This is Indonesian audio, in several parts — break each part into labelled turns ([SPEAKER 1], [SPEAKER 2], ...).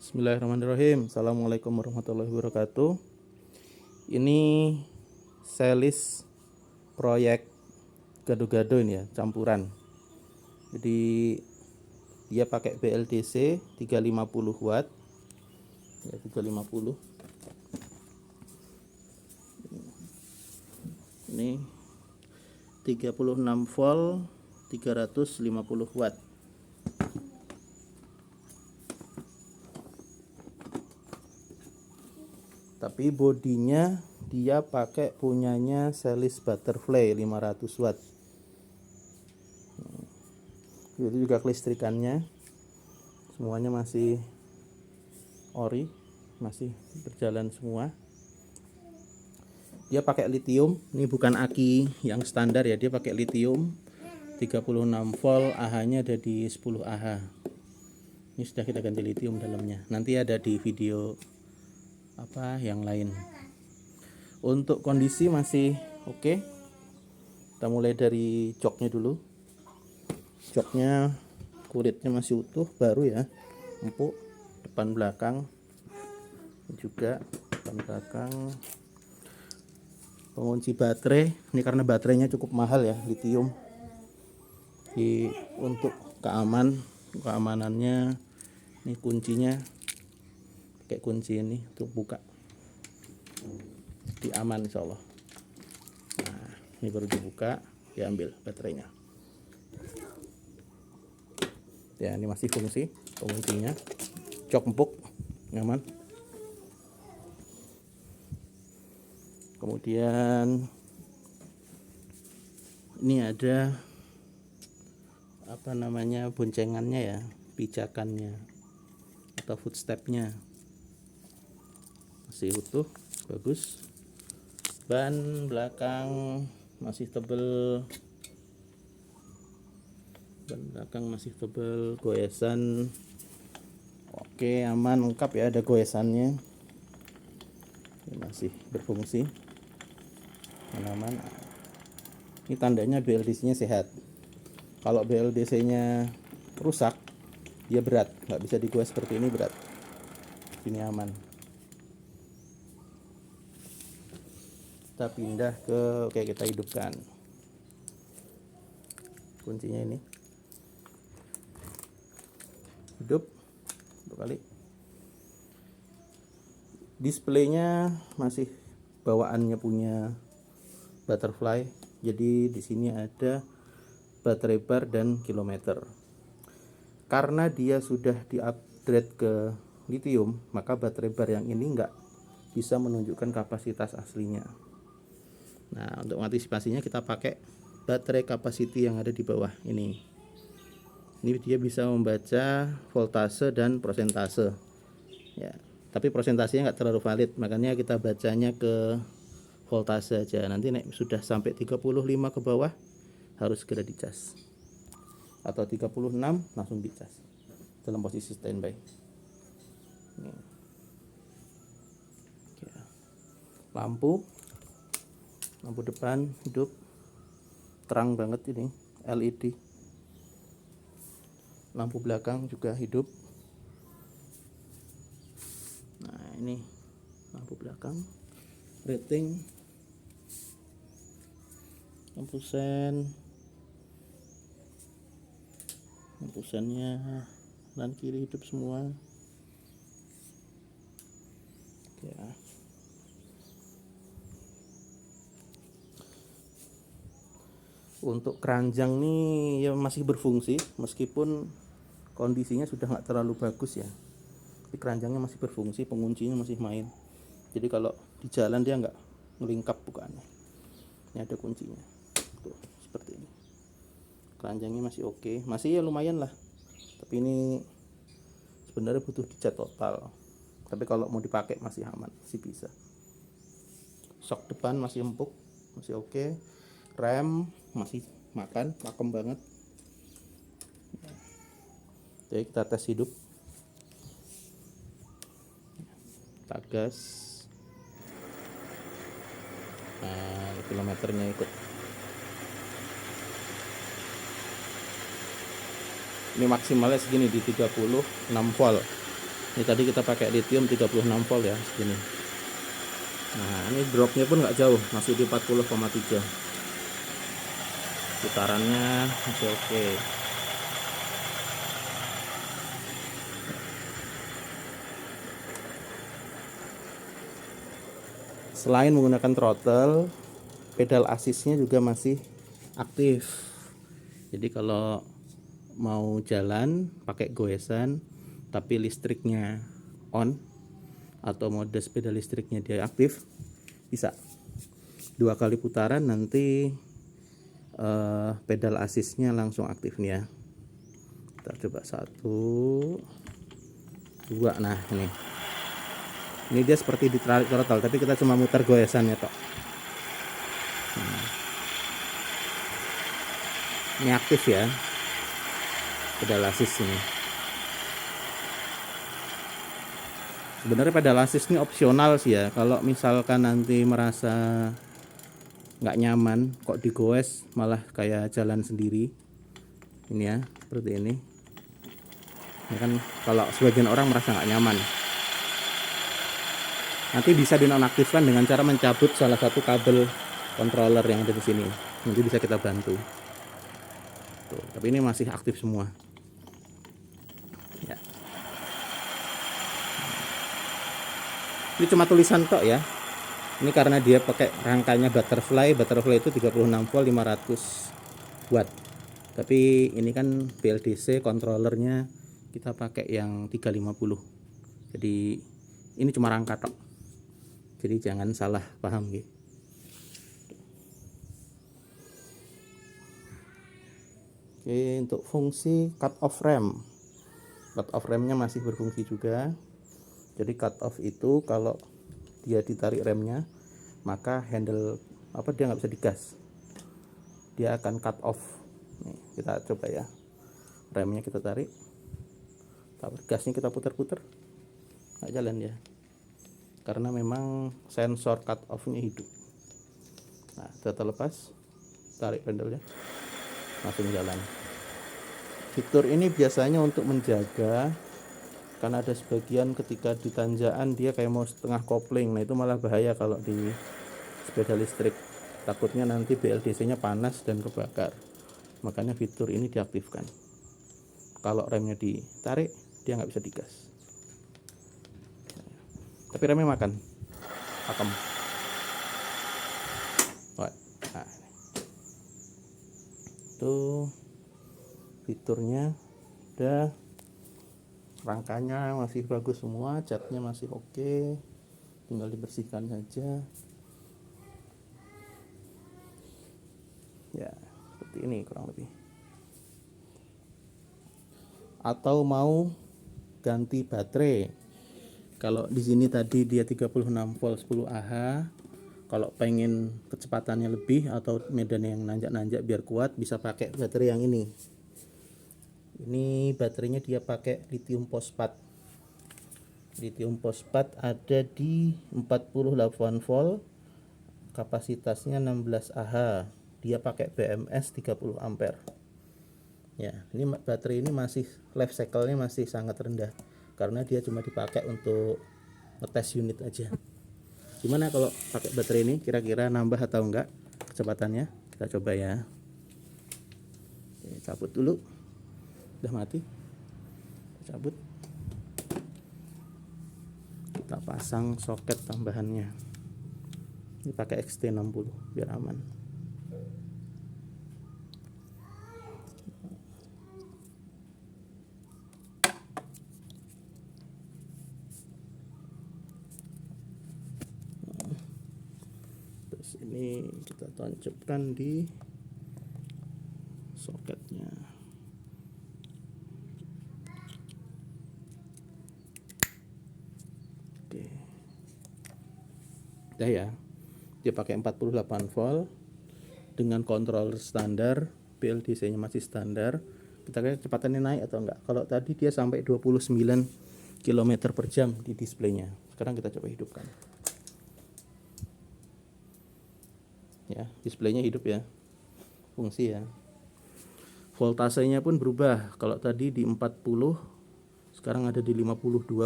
[SPEAKER 1] Bismillahirrahmanirrahim. Assalamualaikum warahmatullahi wabarakatuh. Ini series proyek gado-gado ini ya, campuran. Jadi dia pakai BLDC 350 watt. Ya, 350. Ini 36 volt 350 watt. Tapi bodinya dia pakai punyanya Celis Butterfly 500 watt. Itu juga kelistrikannya semuanya masih ori, masih berjalan semua. Dia pakai lithium, ini bukan aki yang standar ya, dia pakai lithium 36 volt, AH-nya ada di 10 AH. Ini sudah kita ganti lithium dalamnya. Nanti ada di video yang lain. Untuk kondisi masih oke. Kita mulai dari joknya dulu. Joknya kulitnya masih utuh, baru ya, empuk. Depan belakang juga, depan belakang. Pengunci baterai, ini karena baterainya cukup mahal ya, lithium. Untuk keamanannya, ini kuncinya pakai kunci ini untuk buka, di aman insya Allah. Nah, ini baru dibuka, diambil baterainya ya. Ini masih fungsi penguncinya, jok empuk, nyaman. Kemudian ini ada boncengannya ya, pijakannya atau footstepnya masih utuh, bagus. Ban belakang masih tebel, goesan oke, aman, lengkap ya, ada goesannya. Ini masih berfungsi, aman. Ini tandanya BLDC-nya sehat. Kalau BLDC-nya rusak, dia berat, nggak bisa digoes seperti ini, berat. Ini aman. Kita pindah ke, kita hidupkan kuncinya, ini hidup 2 kali. Displaynya masih bawaannya punya Butterfly, jadi di sini ada baterai bar dan kilometer. Karena dia sudah di-upgrade ke lithium, maka baterai bar yang ini nggak bisa menunjukkan kapasitas aslinya. Nah, untuk mengantisipasinya kita pakai baterai capacity yang ada di bawah ini. Ini dia bisa membaca voltase dan prosentase ya, tapi prosentasenya nggak terlalu valid, makanya kita bacanya ke voltase aja. Nanti sudah sampai 35 ke bawah harus segera dicas, atau 36 langsung dicas dalam posisi standby. Lampu depan hidup, terang banget ini, LED. Lampu belakang juga hidup. Nah, ini lampu belakang, rating, lampu sennya kanan kiri hidup semua ya. Untuk keranjang nih ya masih berfungsi, meskipun kondisinya sudah nggak terlalu bagus ya, tapi keranjangnya masih berfungsi, penguncinya masih main. Jadi kalau di jalan dia nggak ngelingkap bukaannya. Ini ada kuncinya tuh, seperti ini. Keranjangnya masih oke, masih ya lumayan lah, tapi ini sebenarnya butuh dicat total, tapi kalau mau dipakai masih aman, masih bisa. Sok depan masih empuk, masih oke. Rem masih pakem banget. Jadi kita tes hidup, kita gas. Nah, kilometernya ikut. Ini maksimalnya segini di 36 volt. Ini tadi kita pakai lithium 36 volt ya, segini. Nah, ini dropnya pun nggak jauh, masih di 40,3. Putarannya masih oke. Selain menggunakan throttle, pedal asisnya juga masih aktif. Jadi kalau mau jalan pakai goesan tapi listriknya on atau mode sepeda listriknya dia aktif, bisa 2 kali putaran nanti pedal asisnya langsung aktif nih ya. Kita coba 1 2. Nah ini dia seperti ditarik throttle tapi kita cuma muter goesannya tok. Ini aktif ya pedal asis ini. Sebenarnya pedal asis ini opsional sih ya. Kalau misalkan nanti merasa nggak nyaman kok digoes malah kayak jalan sendiri, ini ya seperti ini. Ini kan kalau sebagian orang merasa nggak nyaman, nanti bisa dinonaktifkan dengan cara mencabut salah satu kabel controller yang ada di sini. Nanti bisa kita bantu. Tuh, tapi ini masih aktif semua. Ya. Ini cuma tulisan tok ya. Ini karena dia pakai rangkanya butterfly itu 36 volt 500 watt. Tapi ini kan BLDC controllernya kita pakai yang 350. Jadi ini cuma rangka tok. Jadi jangan salah paham gitu. Oke, untuk fungsi cut off rem. Cut off remnya masih berfungsi juga. Jadi cut off itu kalau dia ditarik remnya, maka handle dia nggak bisa digas. Dia akan cut off. Nih, kita coba ya. Remnya kita tarik. Gasnya kita putar-putar. Nggak jalan ya. Karena memang sensor cut off-nya hidup. Nah, sudah terlepas. Tarik handle-nya. Langsung jalan. Fitur ini biasanya untuk menjaga, karena ada sebagian ketika di tanjakan dia kayak mau setengah kopling. Nah itu malah bahaya kalau di sepeda listrik, takutnya nanti BLDC nya panas dan kebakar. Makanya fitur ini diaktifkan. Kalau remnya ditarik dia nggak bisa digas, tapi remnya makan pakem. Nah, itu fiturnya udah. Rangkanya masih bagus semua, catnya masih oke, tinggal dibersihkan saja ya, seperti ini kurang lebih. Atau mau ganti baterai, kalau di sini tadi dia 36 volt 10 Ah, kalau pengen kecepatannya lebih atau medan yang nanjak-nanjak biar kuat, bisa pakai baterai yang ini. Ini baterainya dia pakai lithium fosfat. Lithium fosfat ada di 48 volt, kapasitasnya 16 Ah. Dia pakai BMS 30 ampere. Ya, ini baterai ini masih life cycle-nya masih sangat rendah karena dia cuma dipakai untuk ngetes unit aja. Gimana kalau pakai baterai ini, kira-kira nambah atau enggak kecepatannya? Kita coba ya. Oke, cabut dulu. Udah mati. Cabut. Kita pasang soket tambahannya. Ini pakai XT60 biar aman. Terus ini kita tancapkan di soketnya. Oke. Udah ya. Dia pakai 48 volt dengan controller standar, BLDC-nya masih standar. Kita lihat kecepatannya naik atau enggak. Kalau tadi dia sampai 29 km per jam di displaynya. Sekarang kita coba hidupkan. Ya, displaynya hidup ya. Fungsi ya. Voltasenya pun berubah. Kalau tadi di 40, sekarang ada di 52,3.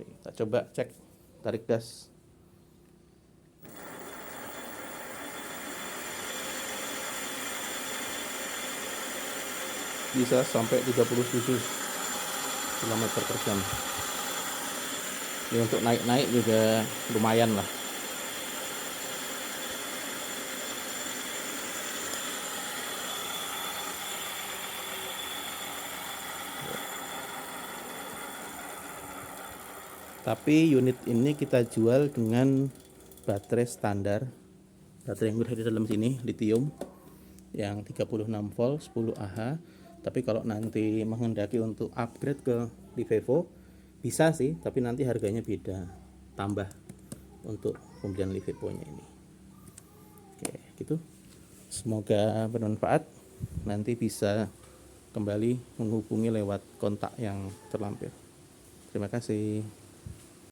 [SPEAKER 1] Kita coba cek, tarik gas. Bisa sampai 37 km per jam. Ya, untuk naik-naik juga lumayan lah. Tapi unit ini kita jual dengan baterai standar, baterai yang berada di dalam sini lithium yang 36 volt 10 Ah. Tapi kalau nanti menghendaki untuk upgrade ke Livevo bisa sih, tapi nanti harganya beda, tambah untuk pembelian Livevo nya ini. Oke, gitu. Semoga bermanfaat. Nanti bisa kembali menghubungi lewat kontak yang terlampir. Terima kasih.